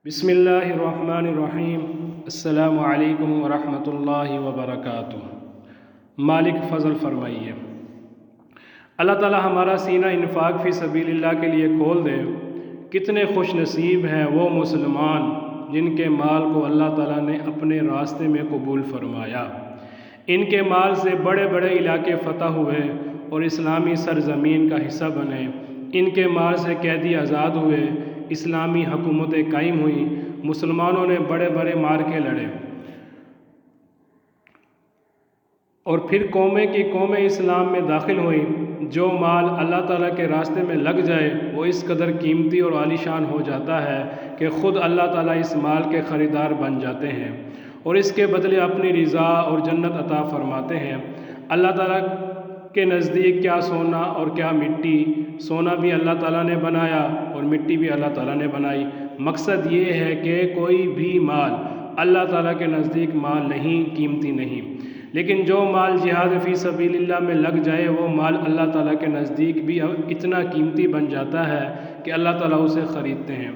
بسم اللہ الرحمن الرحیم۔ السلام علیکم ورحمۃ اللہ وبرکاتہ۔ مالک فضل فرمائیے۔ اللہ تعالی ہمارا سینہ انفاق فی سبیل اللہ کے لیے کھول دے۔ کتنے خوش نصیب ہیں وہ مسلمان جن کے مال کو اللہ تعالیٰ نے اپنے راستے میں قبول فرمایا۔ ان کے مال سے بڑے بڑے علاقے فتح ہوئے اور اسلامی سرزمین کا حصہ بنے۔ ان کے مال سے قیدی آزاد ہوئے، اسلامی حکومتیں قائم ہوئیں، مسلمانوں نے بڑے بڑے معرکے لڑے، اور پھر قومیں کی قومیں اسلام میں داخل ہوئیں۔ جو مال اللہ تعالیٰ کے راستے میں لگ جائے وہ اس قدر قیمتی اور عالیشان ہو جاتا ہے کہ خود اللہ تعالیٰ اس مال کے خریدار بن جاتے ہیں اور اس کے بدلے اپنی رضا اور جنت عطا فرماتے ہیں۔ اللہ تعالیٰ کے نزدیک کیا سونا اور کیا مٹی، سونا بھی اللہ تعالیٰ نے بنایا اور مٹی بھی اللہ تعالیٰ نے بنائی۔ مقصد یہ ہے کہ کوئی بھی مال اللہ تعالیٰ کے نزدیک مال نہیں، قیمتی نہیں، لیکن جو مال جہاد فی سبیل اللہ میں لگ جائے وہ مال اللہ تعالیٰ کے نزدیک بھی اتنا قیمتی بن جاتا ہے کہ اللہ تعالیٰ اسے خریدتے ہیں۔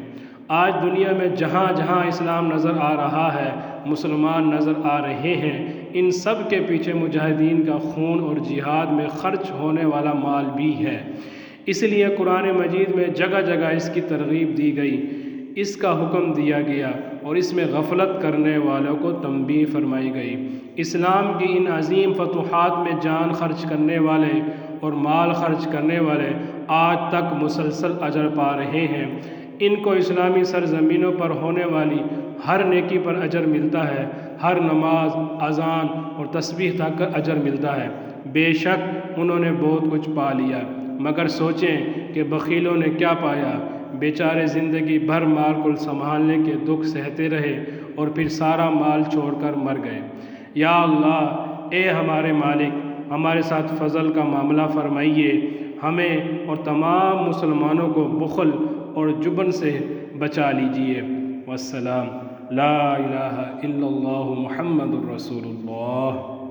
آج دنیا میں جہاں جہاں اسلام نظر آ رہا ہے، مسلمان نظر آ رہے ہیں، ان سب کے پیچھے مجاہدین کا خون اور جہاد میں خرچ ہونے والا مال بھی ہے۔ اس لیے قرآن مجید میں جگہ جگہ اس کی ترغیب دی گئی، اس کا حکم دیا گیا اور اس میں غفلت کرنے والوں کو تنبیہ فرمائی گئی۔ اسلام کی ان عظیم فتوحات میں جان خرچ کرنے والے اور مال خرچ کرنے والے آج تک مسلسل اجر پا رہے ہیں۔ ان کو اسلامی سرزمینوں پر ہونے والی ہر نیکی پر اجر ملتا ہے، ہر نماز، اذان اور تسبیح تک اجر ملتا ہے۔ بے شک انہوں نے بہت کچھ پا لیا، مگر سوچیں کہ بخیلوں نے کیا پایا۔ بیچارے زندگی بھر مال کو سنبھالنے کے دکھ سہتے رہے اور پھر سارا مال چھوڑ کر مر گئے۔ یا اللہ، اے ہمارے مالک، ہمارے ساتھ فضل کا معاملہ فرمائیے، ہمیں اور تمام مسلمانوں کو بخل اور جبن سے بچا لیجیے۔ والسلام۔ لا الہ الا اللہ محمد الرسول اللہ۔